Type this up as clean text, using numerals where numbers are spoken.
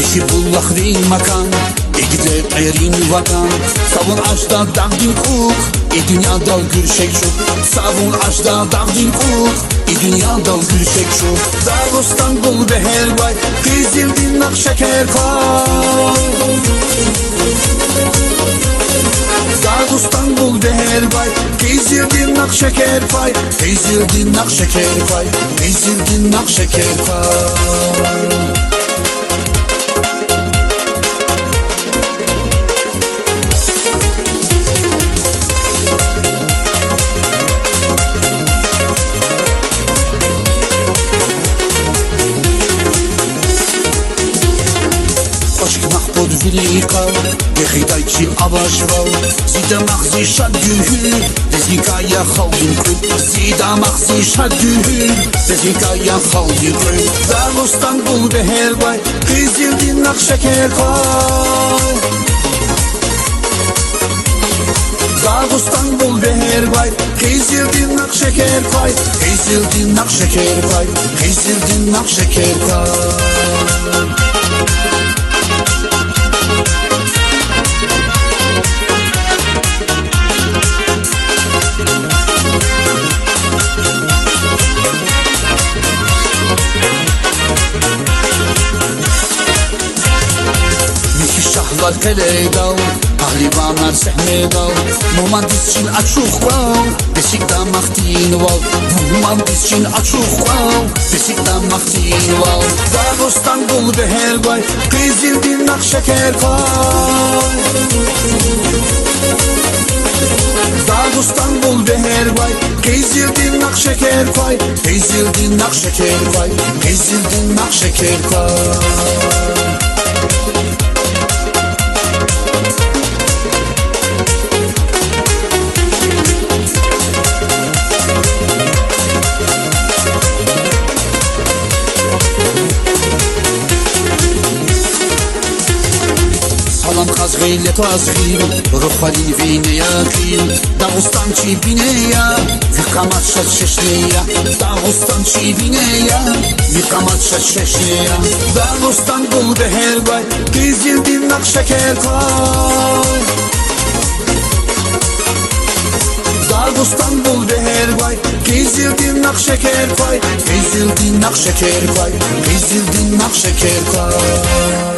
Eşi bullakri makan Egide erin vakan Savun aşda dağdin kuk dünyada gülşek şu Savun aşda dağdin kuk dünyada gülşek şu Dağıstan bul beher bay Kızıldin nakşeker kay Dağıstan bul beher bay Kızıldin nakşeker pay Kızıldin nakşeker pay Kızıldin nakşeker pay Велика, ехидайчи аважвал Зида махзи шадгюхül Дезникая халдин күл Зида махзи шадгюхül Дезникая халдин күл Dağıstan bul beher bay Kızıldin nakşeker kay Dağıstan bul beher bay Kızıldin nakşeker pay Kızıldin nakşeker pay Kızıldin nakşeker pay Şahlar hele dal, pahlivanlar sehne dal Mumandisçin açıq val, beşik damaktin val Mumandisçin açıq val, beşik damaktin val Dağıstan bul beher bay, Kızıldin nakşeker pay Dağıstan bul beher bay, Kızıldin nakşeker pay Kızıldin nakşeker pay, Kızıldin nakşeker pay Salam kazgıyla tazgıyım Ruhalin vine yakıyım Dağıstan çibine Vikamat şeşneya Dağıstan çibine Vikamat şeşneya Dağıstan bul beher bay Kızıldin nakşeker pay Dağıstan bul beher bay Kızıldin nakşeker pay Kızıldin nakşeker pay Kızıldin nakşeker pay